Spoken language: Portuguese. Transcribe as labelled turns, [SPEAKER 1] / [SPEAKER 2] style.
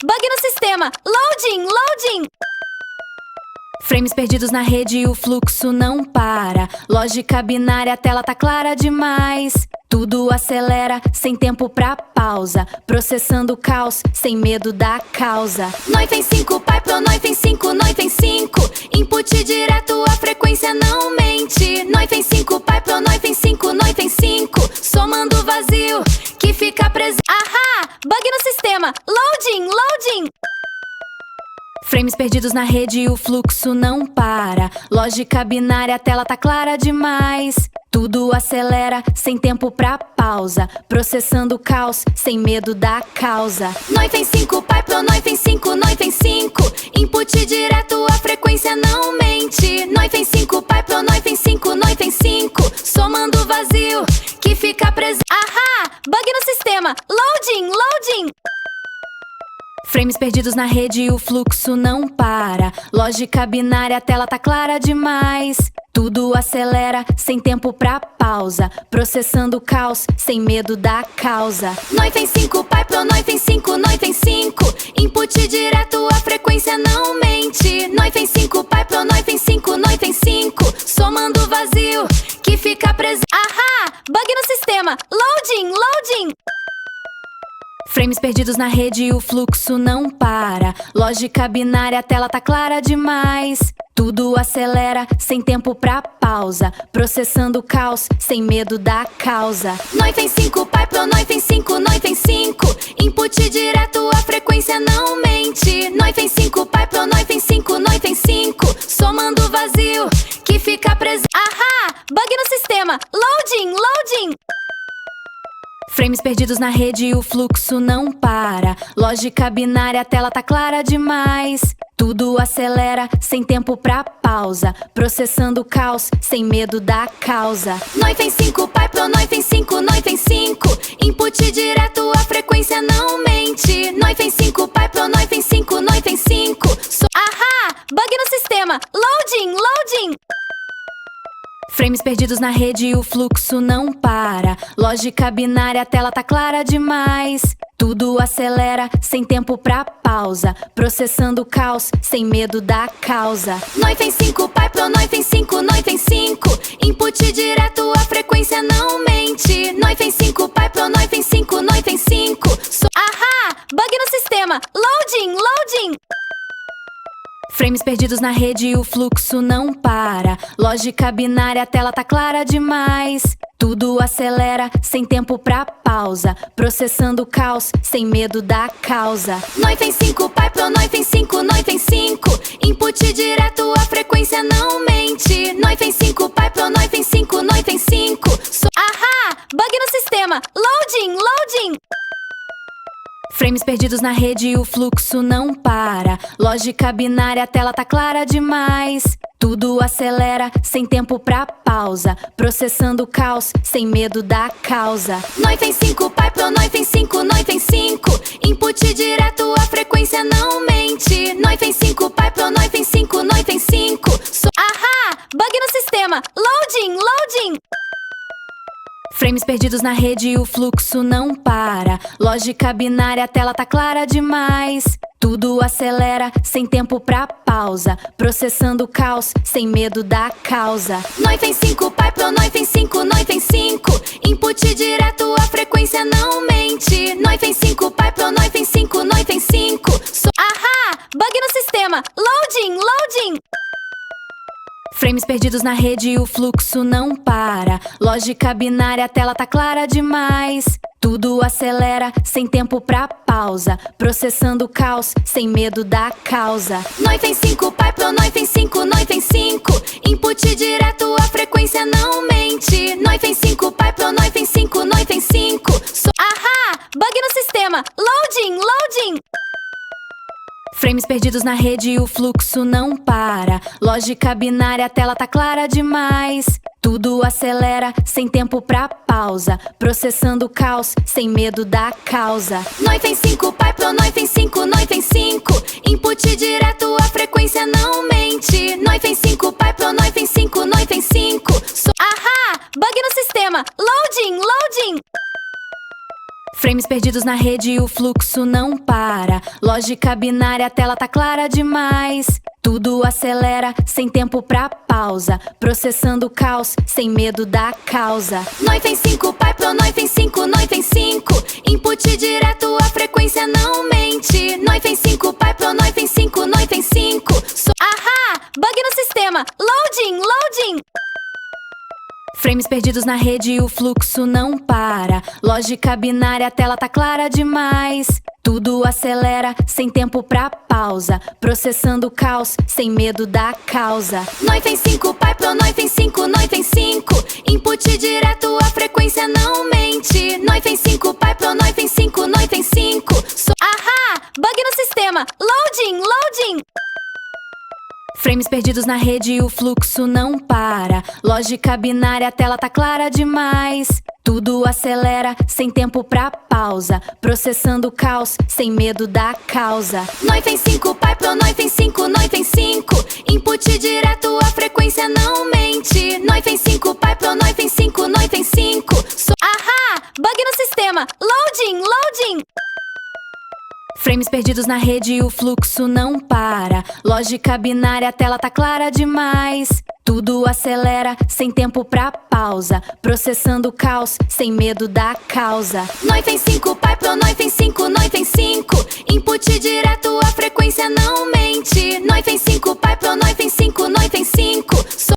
[SPEAKER 1] Bug no sistema! Loading! Loading! Frames perdidos na rede e o fluxo não para. Lógica binária, a tela tá clara demais. Tudo acelera, sem tempo pra pausa. Processando o caos, sem medo da causa. Noif em 5, Python, Noif em 5, Noif em 5. Input direto, a frequência não mente. Noif em 5, Python, Noif em 5, Noif em 5. Somando vazio, que fica presente. Ahá! Bug no sistema! Loading! Loading! Frames perdidos na rede e o fluxo não para. Lógica binária, a tela tá clara demais. Tudo acelera, sem tempo pra pausa. Processando o caos, sem medo da causa. Noif em 5, Python, Noif em 5, Noif em 5. Input direto, a frequência não mente. Noif em 5, Python, Noif em 5, Noif em 5. Somando vazio, que fica presente. Ahá! Bug no sistema! Loading! Loading! Frames perdidos na rede e o fluxo não para. Lógica binária, a tela tá clara demais. Tudo acelera, sem tempo pra pausa. Processando o caos, sem medo da causa. Noif em 5, Python, Noif em 5, Noif em 5. Input direto, a frequência não mente. Noif em 5, Python, Noif em 5, Noif em 5. Somando vazio, que fica presente. Ahá! Bug no sistema! Loading! Loading! Frames perdidos na rede e o fluxo não para. Lógica binária, a tela tá clara demais. Tudo acelera, sem tempo pra pausa. Processando o caos, sem medo da causa. Noif em 5, Python, Noif em 5, Noif em 5. Input direto, a frequência não mente. Noif em 5, Python, Noif em 5, Noif em 5. Somando vazio, que fica presente. Ahá! Bug no sistema! Loading! Loading! Frames perdidos na rede e o fluxo não para. Lógica binária, a tela tá clara demais. Tudo acelera, sem tempo pra pausa. Processando o caos, sem medo da causa. Noif em 5, Python, Noif em 5, Noif em 5. Input direto, a frequência não mente. Noif em 5, Python, Noif em 5, Noif em 5. Ahá! Bug no sistema! Loading! Loading! Frames perdidos na rede e o fluxo não para. Lógica binária, a tela tá clara demais. Tudo acelera, sem tempo pra pausa. Processando o caos, sem medo da causa. Noif em 5, Python, Noif em 5, Noif em 5. Input direto, a frequência não mente. Noif em 5, Python, Noif em 5, Noif em 5. Ahá! Bug no sistema! Loading! Loading! Frames perdidos na rede e o fluxo não para. Lógica binária, a tela tá clara demais. Tudo acelera, sem tempo pra pausa. Processando o caos, sem medo da causa. Noif em 5, Python, Noif em 5, Noif em 5. Input direto, a frequência não mente. Noif em 5, Python, Noif em 5, Noif em 5. Ahá! Bug no sistema! Loading! Loading! Frames perdidos na rede e o fluxo não para. Lógica binária, a tela tá clara demais. Tudo acelera, sem tempo pra pausa. Processando o caos, sem medo da causa. Noif em 5, Python, Noif em 5, Noif em 5. Input direto, a frequência não mente. Noif em 5, Python, Noif em 5, Noif em 5. Ahá! Bug no sistema! Loading! Loading! Frames perdidos na rede e o fluxo não para. Lógica binária, a tela tá clara demais. Tudo acelera, sem tempo pra pausa. Processando o caos, sem medo da causa. Noif em 5, Python, Noif em 5, Noif em 5. Input direto, a frequência não mente. Noif em 5, Python, Noif em 5, Noif em 5. Ahá! Bug no sistema! Loading! Loading! Frames perdidos na rede e o fluxo não para. Lógica binária, a tela tá clara demais. Tudo acelera, sem tempo pra pausa. Processando o caos, sem medo da causa. Noif em 5, Python, Noif em 5, Noif em 5. Input direto, a frequência não mente. Noif em 5, Python, Noif em 5, Noif em 5. Ahá! Bug no sistema! Loading! Loading! Frames perdidos na rede e o fluxo não para. Lógica binária, a tela tá clara demais. Tudo acelera, sem tempo pra pausa. Processando o caos, sem medo da causa. Noif em 5, Python, Noif em 5, Noif em 5. Input direto, a frequência não mente. Noif em 5, Python, Noif em 5, Noif em 5. Ahá! Bug no sistema! Loading! Loading! Frames perdidos na na rede e o fluxo não para. Lógica binária, a tela tá clara demais. Tudo acelera, sem tempo pra pausa. Processando o caos, sem medo da causa. Noif em 5, pipeline, noif em 5, noif em 5. Input direto, a frequência não mente. Noif em 5, pipeline, noif em 5, noif em 5. Ahá! Bug no sistema! Loading, loading! Frames perdidos na rede e o fluxo não para. Lógica binária, a tela tá clara demais. Tudo acelera, sem tempo pra pausa. Processando o caos, sem medo da causa. Noif em 5, pipeline, noif em 5, noif em 5. Input direto, a frequência não mente. Noif em 5, pipeline, noif em 5, noif em 5. Ahá! Bug no sistema! Loading, loading! Frames perdidos na rede e o fluxo não para. Lógica binária, a tela tá clara demais. Tudo acelera, sem tempo pra pausa. Processando o caos, sem medo da causa. Noif em 5, pipeline, noif em 5, noif em 5. Input direto, a frequência não mente. Noif em 5, pipeline, noif em 5, noif em 5. Ahá! Bug no sistema! Loading, loading! Frames perdidos na rede e o fluxo não para. Lógica binária, a tela tá clara demais. Tudo acelera, sem tempo pra pausa. Processando o caos, sem medo da causa. Noif em 5, pipeline, noif em 5, noif em 5. Input direto, a frequência não mente. Noif em 5, pipeline, noif em 5, noif em 5.